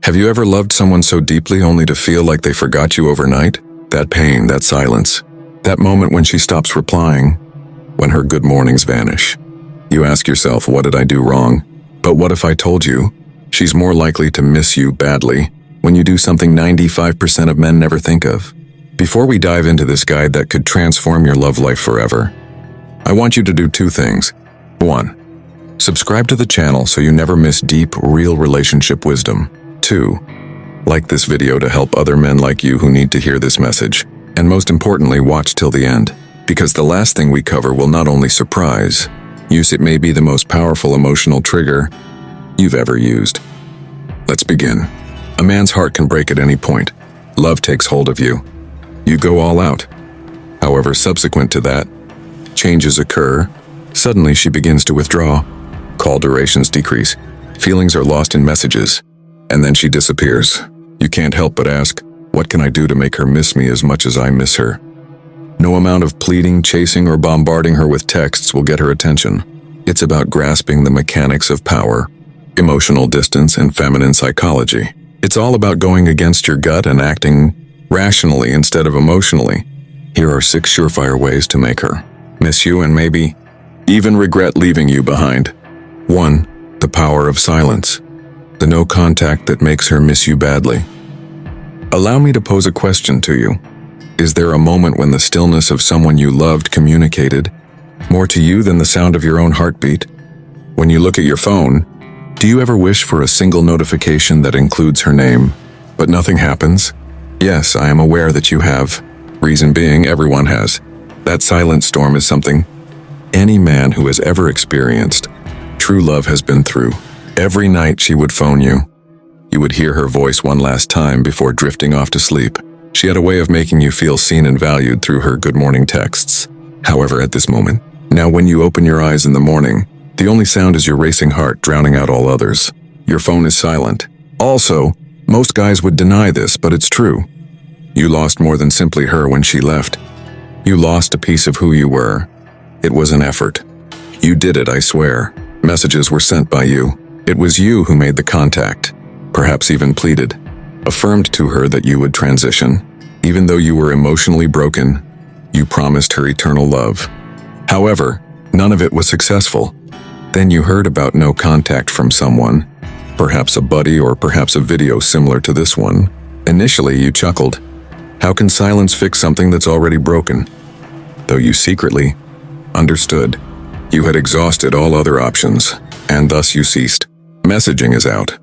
Have you ever loved someone so deeply only to feel like they forgot you overnight? That pain, that silence, that moment when she stops replying, when her good mornings vanish. You ask yourself, what did I do wrong? But what if I told you she's more likely to miss you badly when you do something 95% of men never think of? Before we dive into this guide that could transform your love life forever, I want you to do two things. 1. Subscribe to the channel so you never miss deep, real relationship wisdom. 2. Like this video to help other men like you who need to hear this message. And most importantly, watch till the end, because the last thing we cover will not only surprise you, it may be the most powerful emotional trigger you've ever used. Let's begin. A man's heart can break at any point. Love takes hold of you. You go all out. However, subsequent to that, changes occur. Suddenly she begins to withdraw. Call durations decrease. Feelings are lost in messages. And then she disappears. You can't help but ask, what can I do to make her miss me as much as I miss her? No amount of pleading, chasing, or bombarding her with texts will get her attention. It's about grasping the mechanics of power, emotional distance, and feminine psychology. It's all about going against your gut and acting rationally instead of emotionally. Here are 6 surefire ways to make her miss you and maybe even regret leaving you behind. 1. The power of silence. The no contact that makes her miss you badly. Allow me to pose a question to you. Is there a moment when the stillness of someone you loved communicated more to you than the sound of your own heartbeat? When you look at your phone, do you ever wish for a single notification that includes her name, but nothing happens? Yes, I am aware that you have. Reason being, everyone has. That silent storm is something any man who has ever experienced true love has been through. Every night she would phone you. You would hear her voice one last time before drifting off to sleep. She had a way of making you feel seen and valued through her good morning texts. However, at this moment, now when you open your eyes in the morning, the only sound is your racing heart drowning out all others. Your phone is silent. Also, most guys would deny this, but it's true. You lost more than simply her when she left. You lost a piece of who you were. It was an effort. You did it, I swear. Messages were sent by you. It was you who made the contact, perhaps even pleaded, affirmed to her that you would transition. Even though you were emotionally broken, you promised her eternal love. However, none of it was successful. Then you heard about no contact from someone, perhaps a buddy or perhaps a video similar to this one. Initially, you chuckled. How can silence fix something that's already broken? Though you secretly understood. You had exhausted all other options, and thus you ceased. Messaging is out.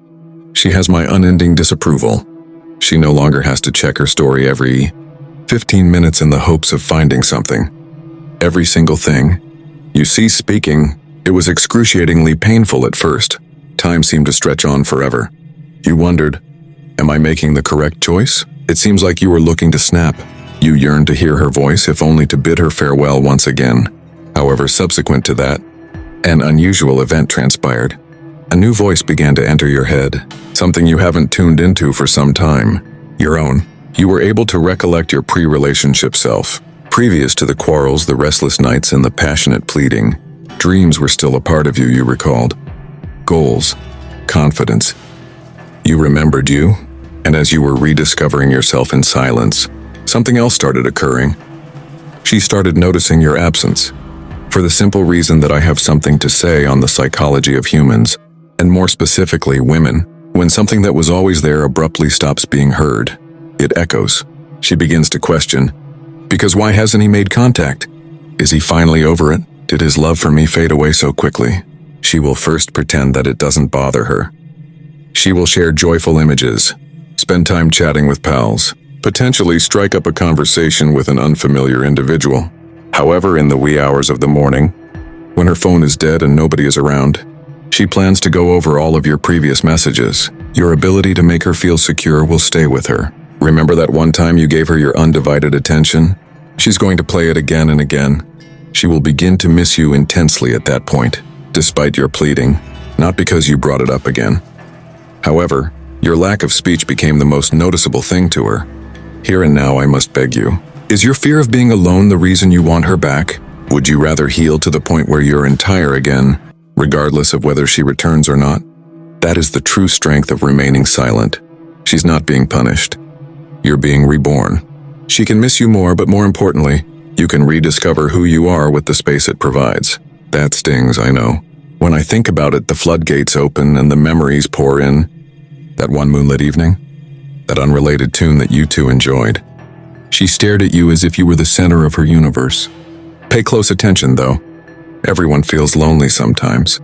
She has my unending disapproval. She no longer has to check her story every 15 minutes in the hopes of finding something. Every single thing. You cease speaking. It was excruciatingly painful at first. Time seemed to stretch on forever. You wondered, am I making the correct choice? It seems like you were looking to snap. You yearned to hear her voice, if only to bid her farewell once again. However, subsequent to that, an unusual event transpired. A new voice began to enter your head, something you haven't tuned into for some time. Your own. You were able to recollect your pre-relationship self. Previous to the quarrels, the restless nights, and the passionate pleading, dreams were still a part of you, you recalled. Goals, confidence. You remembered you, and as you were rediscovering yourself in silence, something else started occurring. She started noticing your absence, for the simple reason that I have something to say on the psychology of humans, and more specifically women. When something that was always there abruptly stops being heard, it echoes. She begins to question, because why hasn't he made contact? Is he finally over it? Did his love for me fade away so quickly? She will first pretend that it doesn't bother her. She will share joyful images, spend time chatting with pals, potentially strike up a conversation with an unfamiliar individual. However, in the wee hours of the morning, when her phone is dead and nobody is around, she plans to go over all of your previous messages. Your ability to make her feel secure will stay with her. Remember that one time you gave her your undivided attention? She's going to play it again and again. She will begin to miss you intensely at that point, despite your pleading, not because you brought it up again. However, your lack of speech became the most noticeable thing to her. Here and now I must beg you. Is your fear of being alone the reason you want her back? Would you rather heal to the point where you're entire again, regardless of whether she returns or not? That is the true strength of remaining silent. She's not being punished. You're being reborn. She can miss you more, but more importantly, you can rediscover who you are with the space it provides. That stings, I know. When I think about it, the floodgates open and the memories pour in. That one moonlit evening, that unrelated tune that you two enjoyed. She stared at you as if you were the center of her universe. Pay close attention, though. Everyone feels lonely sometimes.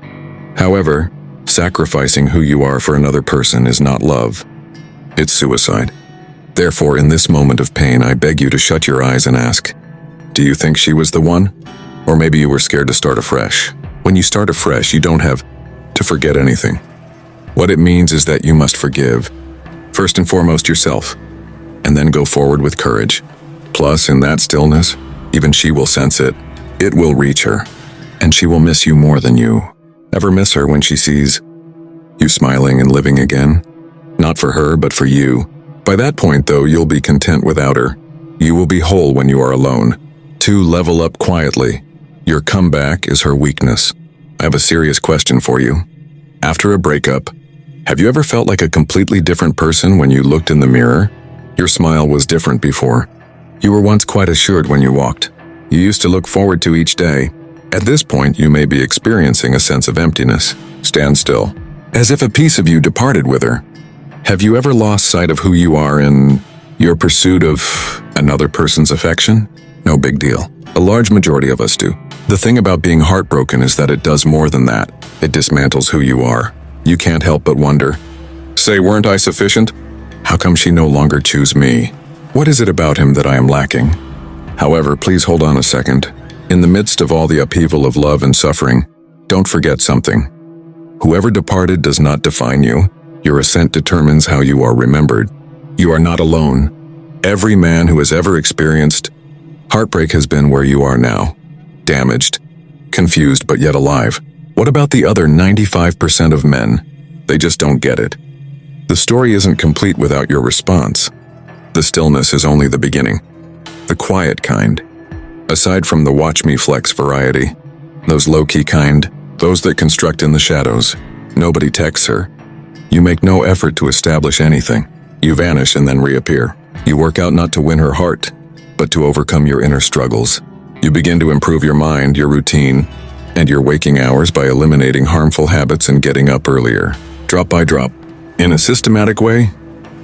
However, sacrificing who you are for another person is not love. It's suicide. Therefore, in this moment of pain, I beg you to shut your eyes and ask, do you think she was the one? Or maybe you were scared to start afresh. When you start afresh, you don't have to forget anything. What it means is that you must forgive, first and foremost yourself, and then go forward with courage. Plus, in that stillness, even she will sense it. It will reach her, and she will miss you more than you ever miss her when she sees you smiling and living again. Not for her, but for you. By that point, though, you'll be content without her. You will be whole when you are alone. To level up quietly, your comeback is her weakness. I have a serious question for you. After a breakup, have you ever felt like a completely different person when you looked in the mirror? Your smile was different before. You were once quite assured when you walked. You used to look forward to each day. At this point, you may be experiencing a sense of emptiness. Stand still, as if a piece of you departed with her. Have you ever lost sight of who you are in your pursuit of another person's affection? No big deal. A large majority of us do. The thing about being heartbroken is that it does more than that. It dismantles who you are. You can't help but wonder, say, weren't I sufficient? How come she no longer choose me? What is it about him that I am lacking? However, please hold on a second. In the midst of all the upheaval of love and suffering, don't forget something. Whoever departed does not define you. Your ascent determines how you are remembered. You are not alone. Every man who has ever experienced heartbreak has been where you are now. Damaged, confused, but yet alive. What about the other 95% of men? They just don't get it. The story isn't complete without your response. The stillness is only the beginning. The quiet kind. Aside from the watch me flex variety, those low-key kind, those that construct in the shadows, nobody texts her. You make no effort to establish anything. You vanish and then reappear. You work out not to win her heart, but to overcome your inner struggles. You begin to improve your mind, your routine, and your waking hours by eliminating harmful habits and getting up earlier. Drop by drop. In a systematic way,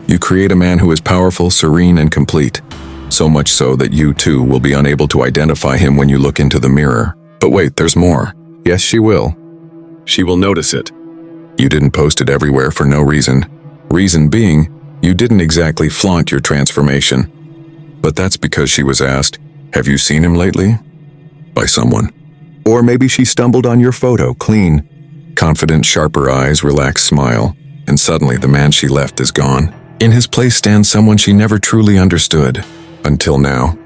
you create a man who is powerful, serene, and complete. So much so that you, too, will be unable to identify him when you look into the mirror. But wait, there's more. Yes, she will. She will notice it. You didn't post it everywhere for no reason. Reason being, you didn't exactly flaunt your transformation. But that's because she was asked, have you seen him lately? By someone. Or maybe she stumbled on your photo, clean, confident, sharper eyes, relaxed smile, and suddenly the man she left is gone. In his place stands someone she never truly understood. Until now.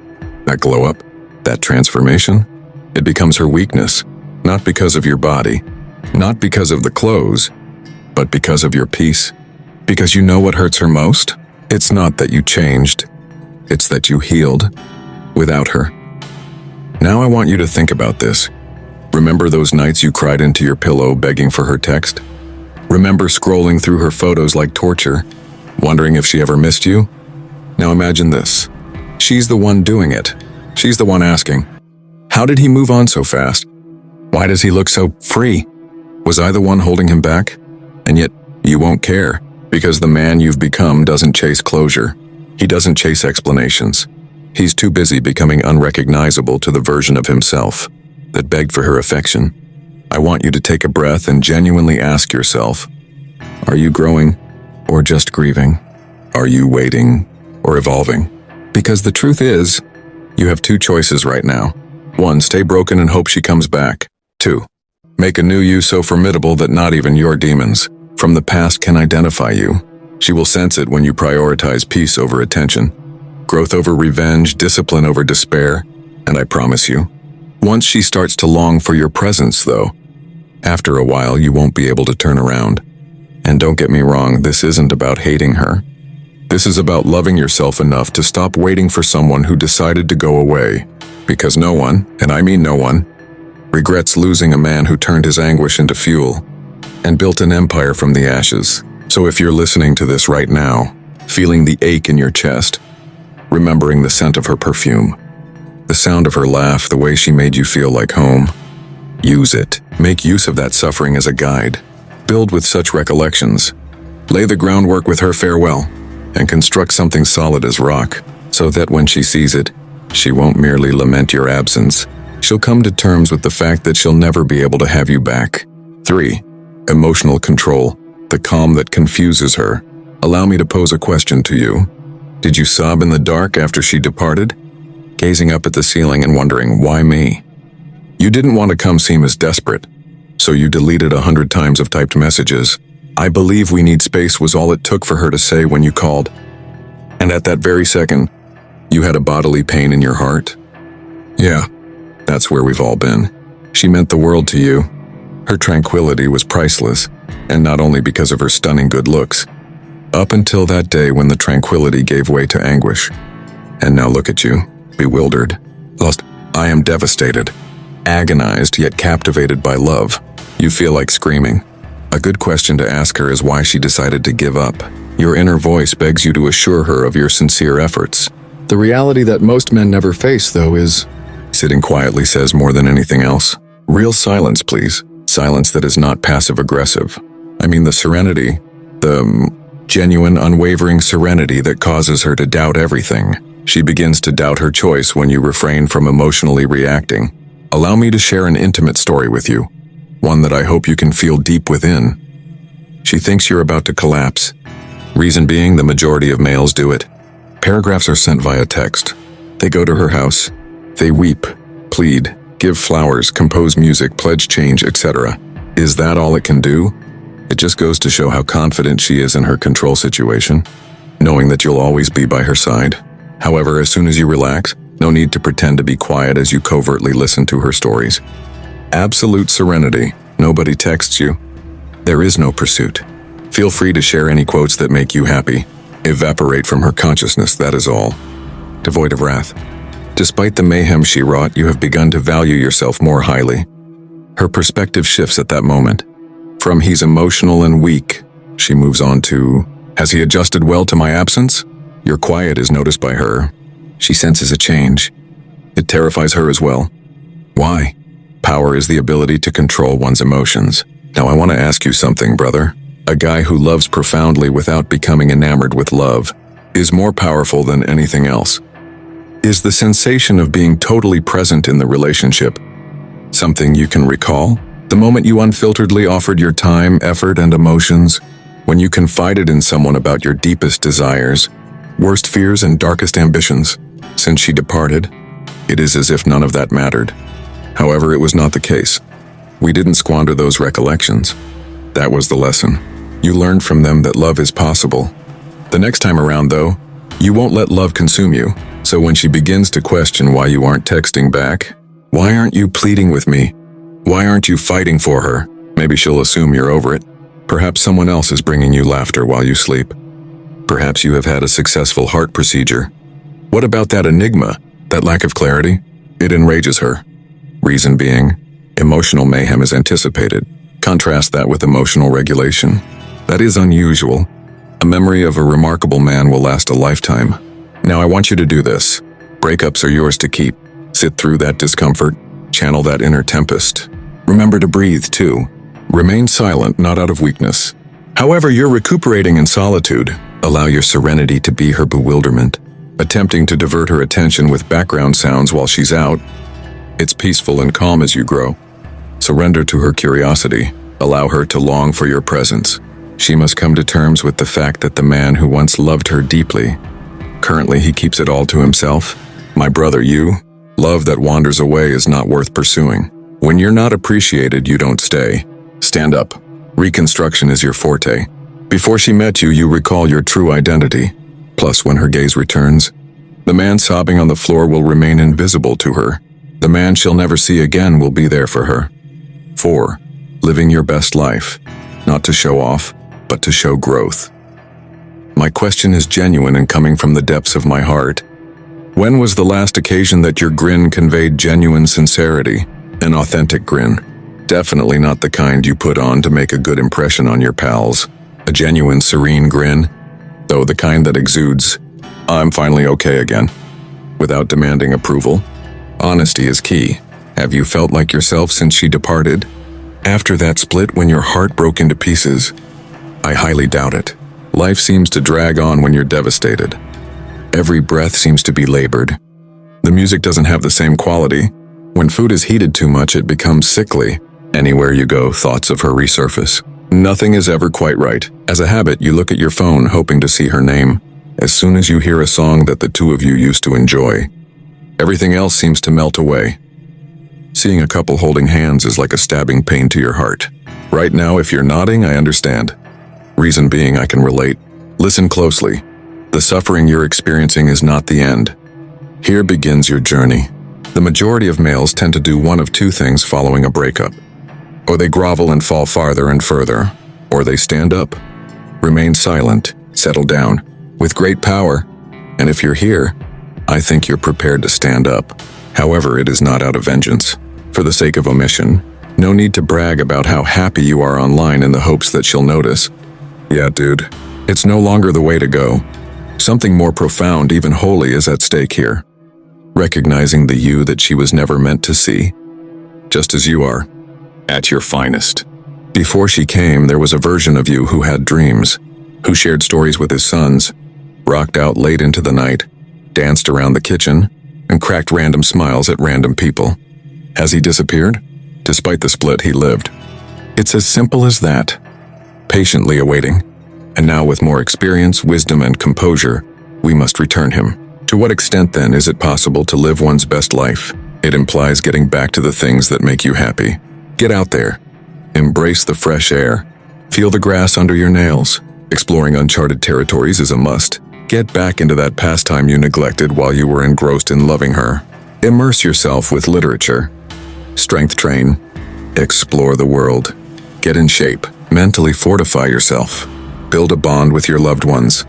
That glow up, that transformation, it becomes her weakness, not because of your body, not because of the clothes, but because of your peace. Because you know what hurts her most? It's not that you changed, it's that you healed without her. Now I want you to think about this. Remember those nights you cried into your pillow begging for her text? Remember scrolling through her photos like torture, wondering if she ever missed you? Now imagine this. She's the one doing it. She's the one asking, how did he move on so fast? Why does he look so free? Was I the one holding him back? And yet, you won't care, because the man you've become doesn't chase closure. He doesn't chase explanations. He's too busy becoming unrecognizable to the version of himself that begged for her affection. I want you to take a breath and genuinely ask yourself, are you growing or just grieving? Are you waiting or evolving? Because the truth is, you have two choices right now. 1, stay broken and hope she comes back. 2, make a new you so formidable that not even your demons from the past can identify you. She will sense it when you prioritize peace over attention, growth over revenge, discipline over despair, and I promise you, once she starts to long for your presence, though, after a while you won't be able to turn around. And don't get me wrong, this isn't about hating her. This is about loving yourself enough to stop waiting for someone who decided to go away. Because no one, and I mean no one, regrets losing a man who turned his anguish into fuel and built an empire from the ashes. So if you're listening to this right now, feeling the ache in your chest, remembering the scent of her perfume, the sound of her laugh, the way she made you feel like home. Use it. Make use of that suffering as a guide. Build with such recollections. Lay the groundwork with her farewell, and construct something solid as rock, so that when she sees it, she won't merely lament your absence. She'll come to terms with the fact that she'll never be able to have you back. 3. Emotional control, the calm that confuses her. Allow me to pose a question to you. Did you sob in the dark after she departed? Gazing up at the ceiling and wondering, why me? You didn't want to come seem as desperate, so you deleted 100 times of typed messages. I believe we need space was all it took for her to say when you called. And at that very second, you had a bodily pain in your heart. Yeah, that's where we've all been. She meant the world to you. Her tranquility was priceless, and not only because of her stunning good looks. Up until that day when the tranquility gave way to anguish. And now look at you, bewildered, lost. I am devastated, agonized yet captivated by love. You feel like screaming. A good question to ask her is why she decided to give up. Your inner voice begs you to assure her of your sincere efforts. The reality that most men never face, though, is sitting quietly says more than anything else. Real silence, please. Silence that is not passive-aggressive. I mean the serenity, the genuine, unwavering serenity that causes her to doubt everything. She begins to doubt her choice when you refrain from emotionally reacting. Allow me to share an intimate story with you, one that I hope you can feel deep within. She thinks you're about to collapse. Reason being, the majority of males do it. Paragraphs are sent via text. They go to her house. They weep, plead, give flowers, compose music, pledge change, etc. Is that all it can do? It just goes to show how confident she is in her control situation, knowing that you'll always be by her side. However, as soon as you relax, no need to pretend to be quiet as you covertly listen to her stories. Absolute serenity. Nobody texts you. There is no pursuit. Feel free to share any quotes that make you happy. Evaporate from her consciousness, that is all. Devoid of wrath. Despite the mayhem she wrought, you have begun to value yourself more highly. Her perspective shifts at that moment. From he's emotional and weak, she moves on to, has he adjusted well to my absence? Your quiet is noticed by her. She senses a change. It terrifies her as well. Why? Power is the ability to control one's emotions. Now I want to ask you something, brother. A guy who loves profoundly without becoming enamored with love is more powerful than anything else. Is the sensation of being totally present in the relationship something you can recall? The moment you unfilteredly offered your time, effort, and emotions, when you confided in someone about your deepest desires, worst fears, and darkest ambitions. Since she departed, it is as if none of that mattered. However, it was not the case. We didn't squander those recollections. That was the lesson. You learned from them that love is possible. The next time around, though, you won't let love consume you. So when she begins to question why you aren't texting back, why aren't you pleading with me? Why aren't you fighting for her? Maybe she'll assume you're over it. Perhaps someone else is bringing you laughter while you sleep. Perhaps you have had a successful heart procedure. What about that enigma, that lack of clarity? It enrages her. Reason being, emotional mayhem is anticipated. Contrast that with emotional regulation. That is unusual. A memory of a remarkable man will last a lifetime. Now I want you to do this. Breakups are yours to keep. Sit through that discomfort. Channel that inner tempest. Remember to breathe, too. Remain silent, not out of weakness. However, you're recuperating in solitude. Allow your serenity to be her bewilderment. Attempting to divert her attention with background sounds while she's out. It's peaceful and calm as you grow. Surrender to her curiosity. Allow her to long for your presence. She must come to terms with the fact that the man who once loved her deeply, currently he keeps it all to himself. My brother, love that wanders away is not worth pursuing. When you're not appreciated, you don't stay. Stand up. Reconstruction is your forte. Before she met you, you recall your true identity. Plus, when her gaze returns, the man sobbing on the floor will remain invisible to her. The man she'll never see again will be there for her. 4. Living your best life. Not to show off, but to show growth. My question is genuine and coming from the depths of my heart. When was the last occasion that your grin conveyed genuine sincerity? An authentic grin. Definitely not the kind you put on to make a good impression on your pals. A genuine, serene grin. though the kind that exudes, "I'm finally okay again," without demanding approval. Honesty is key. Have you felt like yourself since she departed? After that split when your heart broke into pieces? I highly doubt it. Life seems to drag on when you're devastated. Every breath seems to be labored. The music doesn't have the same quality. When food is heated too much, it becomes sickly. Anywhere you go, thoughts of her resurface. Nothing is ever quite right. As a habit, you look at your phone hoping to see her name. As soon as you hear a song that the two of you used to enjoy, everything else seems to melt away. Seeing a couple holding hands is like a stabbing pain to your heart. Right now, if you're nodding, I understand. Reason being, I can relate. Listen closely. The suffering you're experiencing is not the end. Here begins your journey. The majority of males tend to do one of two things following a breakup. Or they grovel and fall farther and further, or they stand up, remain silent, settle down, with great power. And if you're here, I think you're prepared to stand up. However, it is not out of vengeance. For the sake of omission, no need to brag about how happy you are online in the hopes that she'll notice. Yeah, dude, it's no longer the way to go. Something more profound, even holy, is at stake here. Recognizing the you that she was never meant to see, just as you are, at your finest. Before she came, there was a version of you who had dreams, who shared stories with his sons, rocked out late into the night, danced around the kitchen, and cracked random smiles at random people. Has he disappeared? Despite the split, he lived. It's as simple as that. Patiently awaiting. And now with more experience, wisdom, and composure, we must return him. To what extent, then, is it possible to live one's best life? It implies getting back to the things that make you happy. Get out there. Embrace the fresh air. Feel the grass under your nails. Exploring uncharted territories is a must. Get back into that pastime you neglected while you were engrossed in loving her. Immerse yourself with literature. Strength train. Explore the world. Get in shape. Mentally fortify yourself. Build a bond with your loved ones.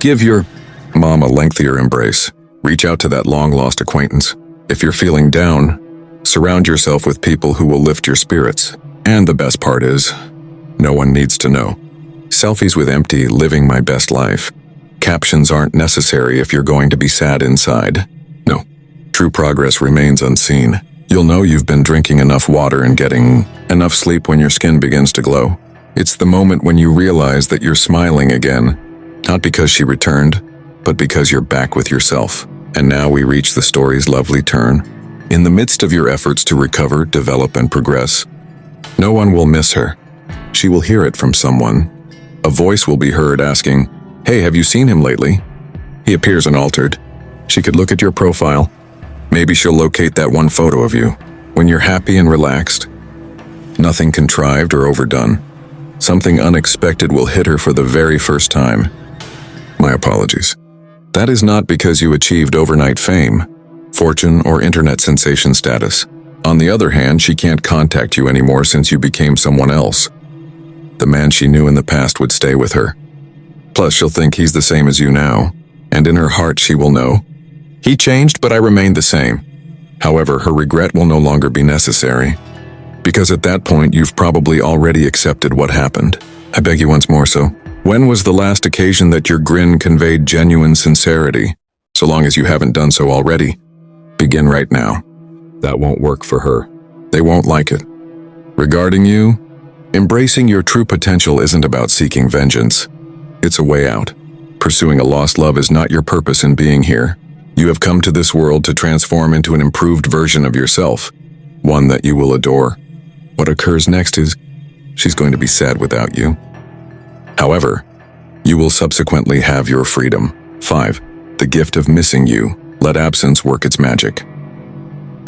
Give your mom a lengthier embrace. Reach out to that long-lost acquaintance. If you're feeling down, surround yourself with people who will lift your spirits. And the best part is, no one needs to know. Selfies with empty, living my best life. Captions aren't necessary if you're going to be sad inside. No, true progress remains unseen. You'll know you've been drinking enough water and getting enough sleep when your skin begins to glow. It's the moment when you realize that you're smiling again, not because she returned, but because you're back with yourself. And now we reach the story's lovely turn. In the midst of your efforts to recover, develop, and progress, no one will miss her. She will hear it from someone. A voice will be heard asking, "Hey, have you seen him lately?" He appears unaltered. She could look at your profile. Maybe she'll locate that one photo of you, when you're happy and relaxed. Nothing contrived or overdone. Something unexpected will hit her for the very first time. My apologies. That is not because you achieved overnight fame, fortune, or internet sensation status. On the other hand, she can't contact you anymore since you became someone else. The man she knew in the past would stay with her. Plus, she'll think he's the same as you now, and in her heart she will know, he changed, but I remained the same. However, her regret will no longer be necessary, because at that point you've probably already accepted what happened. I beg you once more, so, when was the last occasion that your grin conveyed genuine sincerity? So long as you haven't done so already, begin right now. That won't work for her. They won't like it. Regarding you, embracing your true potential isn't about seeking vengeance. It's a way out. Pursuing a lost love is not your purpose in being here. You have come to this world to transform into an improved version of yourself, one that you will adore. What occurs next is, she's going to be sad without you. However, you will subsequently have your freedom. 5. The gift of missing you. Let absence work its magic.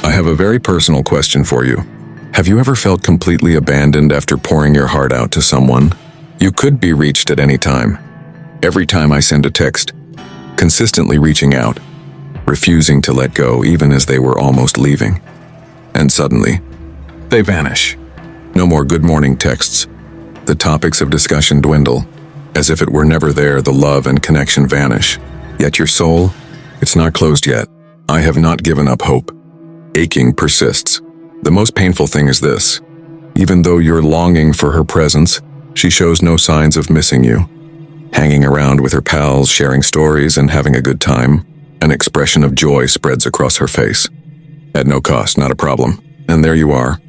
I have a very personal question for you. Have you ever felt completely abandoned after pouring your heart out to someone? You could be reached at any time. Every time I send a text, consistently reaching out, refusing to let go even as they were almost leaving. And suddenly, they vanish. No more good morning texts. The topics of discussion dwindle. As if it were never there, the love and connection vanish. Yet your soul, it's not closed yet. I have not given up hope. Aching persists. The most painful thing is this. Even though you're longing for her presence, she shows no signs of missing you. hanging around with her pals, sharing stories, and having a good time. An expression of joy spreads across her face. At no cost, not a problem. And there you are,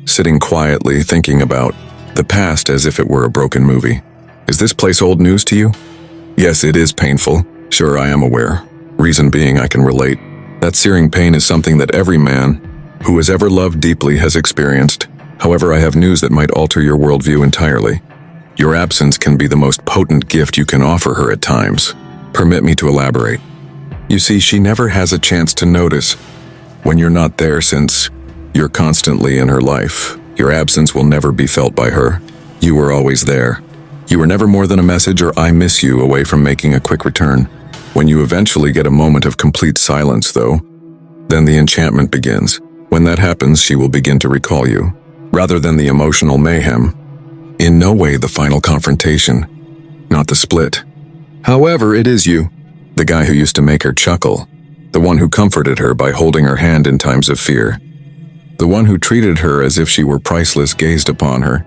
sitting quietly thinking about the past as if it were a broken movie. Is this place old news to you? Yes, it is painful. Sure, I am aware. Reason being, I can relate. That searing pain is something that every man who has ever loved deeply has experienced. However, I have news that might alter your worldview entirely. Your absence can be the most potent gift you can offer her at times. Permit me to elaborate. You see, she never has a chance to notice when you're not there since you're constantly in her life. Your absence will never be felt by her. You were always there. You were never more than a message or "I miss you" away from making a quick return. When you eventually get a moment of complete silence, though, then the enchantment begins. When that happens, she will begin to recall you, rather than the emotional mayhem. In no way the final confrontation, not the split. However, it is you, the guy who used to make her chuckle, the one who comforted her by holding her hand in times of fear, the one who treated her as if she were priceless, gazed upon her.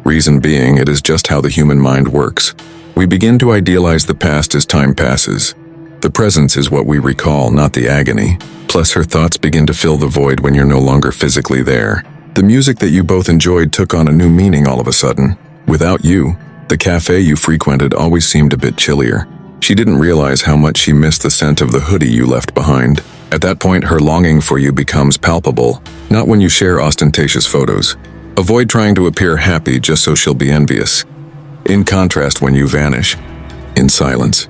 Reason being, it is just how the human mind works. We begin to idealize the past as time passes. The presence is what we recall, not the agony. Plus, her thoughts begin to fill the void when you're no longer physically there. The music that you both enjoyed took on a new meaning all of a sudden. Without you, the cafe you frequented always seemed a bit chillier. She didn't realize how much she missed the scent of the hoodie you left behind. At that point, her longing for you becomes palpable, not when you share ostentatious photos. Avoid trying to appear happy just so she'll be envious. In contrast, when you vanish, in silence,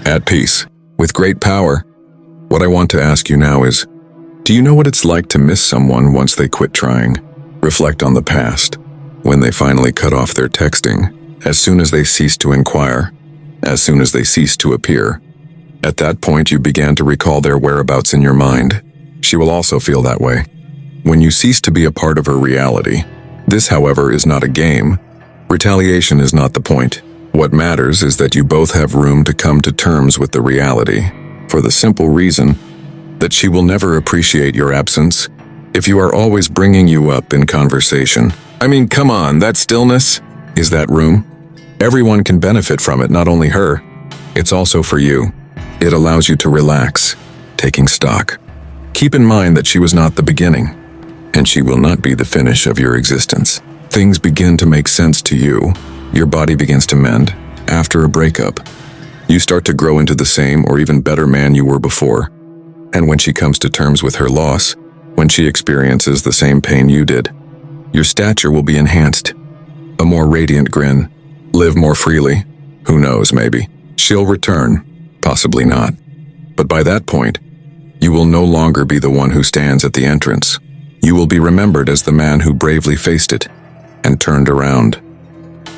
at peace, with great power. What I want to ask you now is, do you know what it's like to miss someone once they quit trying? Reflect on the past, when they finally cut off their texting, as soon as they ceased to inquire, as soon as they ceased to appear. At that point, you began to recall their whereabouts in your mind. She will also feel that way. When you cease to be a part of her reality. This, however, is not a game. Retaliation is not the point. What matters is that you both have room to come to terms with the reality, for the simple reason that she will never appreciate your absence if you are always bringing you up in conversation. I mean, come on, that stillness is that room. Everyone can benefit from it, not only her. It's also for you. It allows you to relax, taking stock. Keep in mind that she was not the beginning, and she will not be the finish of your existence. Things begin to make sense to you. Your body begins to mend. After a breakup, you start to grow into the same or even better man you were before. And when she comes to terms with her loss, when she experiences the same pain you did, your stature will be enhanced. A more radiant grin. Live more freely. Who knows, maybe. She'll return. Possibly not. But by that point, you will no longer be the one who stands at the entrance. You will be remembered as the man who bravely faced it and turned around.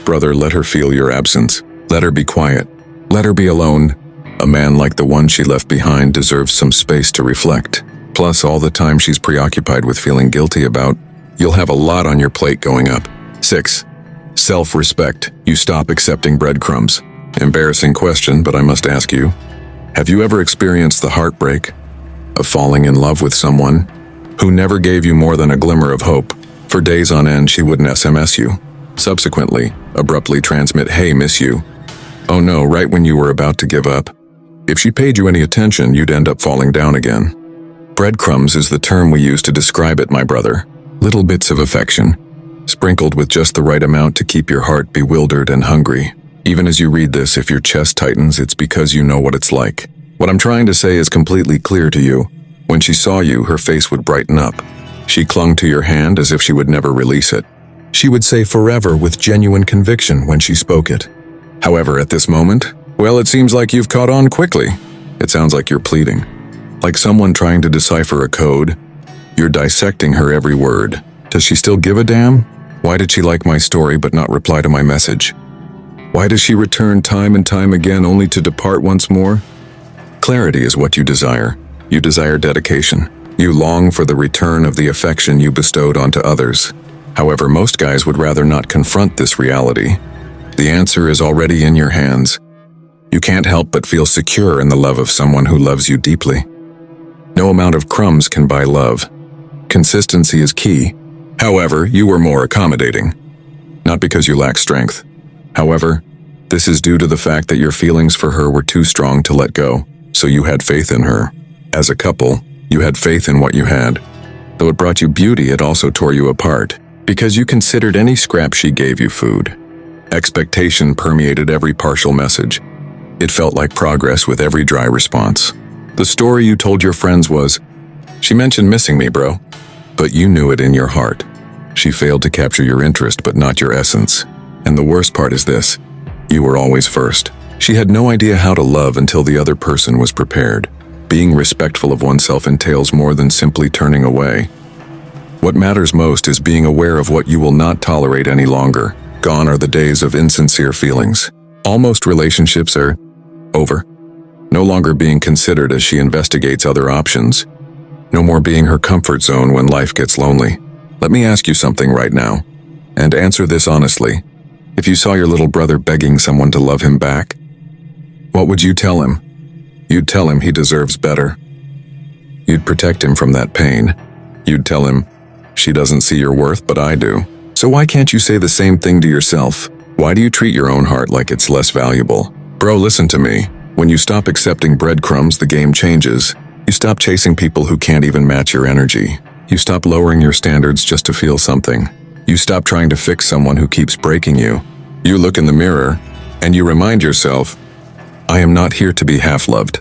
Brother, let her feel your absence. Let her be quiet. Let her be alone. A man like the one she left behind deserves some space to reflect. Plus, all the time she's preoccupied with feeling guilty about, you'll have a lot on your plate going up. 6. Self-respect. You stop accepting breadcrumbs. Embarrassing question, but I must ask you, have you ever experienced the heartbreak of falling in love with someone who never gave you more than a glimmer of hope? For days on end, she wouldn't SMS you. Subsequently, abruptly transmit, "Hey, miss you." Oh no, right when you were about to give up. If she paid you any attention, you'd end up falling down again. Breadcrumbs is the term we use to describe it, my brother. Little bits of affection, sprinkled with just the right amount to keep your heart bewildered and hungry. Even as you read this, if your chest tightens, it's because you know what it's like. What I'm trying to say is completely clear to you. When she saw you, her face would brighten up. She clung to your hand as if she would never release it. She would say forever with genuine conviction when she spoke it. However, at this moment, well, it seems like you've caught on quickly. It sounds like you're pleading. Like someone trying to decipher a code. You're dissecting her every word. Does she still give a damn? Why did she like my story but not reply to my message? Why does she return time and time again only to depart once more? Clarity is what you desire. You desire dedication. You long for the return of the affection you bestowed onto others. However, most guys would rather not confront this reality. The answer is already in your hands. You can't help but feel secure in the love of someone who loves you deeply. No amount of crumbs can buy love. Consistency is key. However, you were more accommodating. Not because you lack strength. However, This is due to the fact that your feelings for her were too strong to let go, so you had faith in her. As a couple, you had faith in what you had. Though it brought you beauty, it also tore you apart, because you considered any scrap she gave you food. Expectation permeated every partial message. It felt like progress with every dry response. The story you told your friends was, "She mentioned missing me, bro." But you knew it in your heart. She failed to capture your interest, but not your essence. And the worst part is this: you were always first. She had no idea how to love until the other person was prepared. Being respectful of oneself entails more than simply turning away. What matters most is being aware of what you will not tolerate any longer. Gone are the days of insincere feelings. Almost relationships are over. No longer being considered as she investigates other options. No more being her comfort zone when life gets lonely. Let me ask you something right now, and answer this honestly. If you saw your little brother begging someone to love him back, what would you tell him? You'd tell him he deserves better. You'd protect him from that pain. You'd tell him, "She doesn't see your worth, but I do." So why can't you say the same thing to yourself? Why do you treat your own heart like it's less valuable? Bro, listen to me. When you stop accepting breadcrumbs, the game changes. You stop chasing people who can't even match your energy. You stop lowering your standards just to feel something. You stop trying to fix someone who keeps breaking you. You look in the mirror, and you remind yourself, I am not here to be half-loved.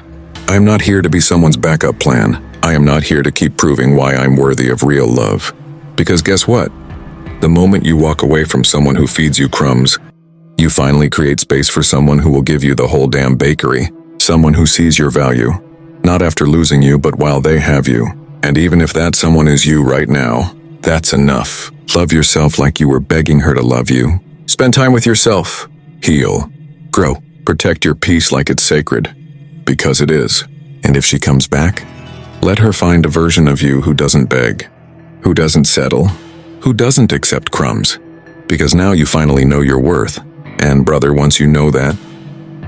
I am not here to be someone's backup plan. I am not here to keep proving why I'm worthy of real love. Because guess what? The moment you walk away from someone who feeds you crumbs, you finally create space for someone who will give you the whole damn bakery. Someone who sees your value. Not after losing you, but while they have you. And even if that someone is you right now, that's enough. Love yourself like you were begging her to love you. Spend time with yourself. Heal. Grow. Protect your peace like it's sacred. Because it is. And if she comes back, let her find a version of you who doesn't beg, who doesn't settle, who doesn't accept crumbs. Because now you finally know your worth. And brother, once you know that,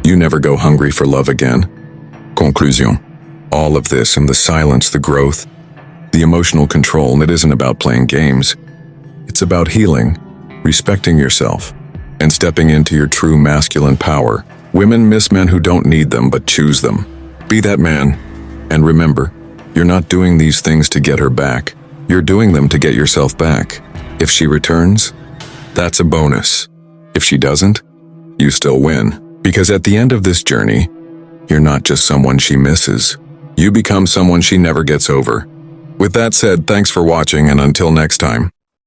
you never go hungry for love again. Conclusion. All of this and the silence, the growth, the emotional control, and it isn't about playing games. It's about healing, respecting yourself, and stepping into your true masculine power. Women miss men who don't need them but choose them. Be that man. And remember, you're not doing these things to get her back. You're doing them to get yourself back. If she returns, that's a bonus. If she doesn't, you still win. Because at the end of this journey, you're not just someone she misses. You become someone she never gets over. With that said, thanks for watching, and until next time.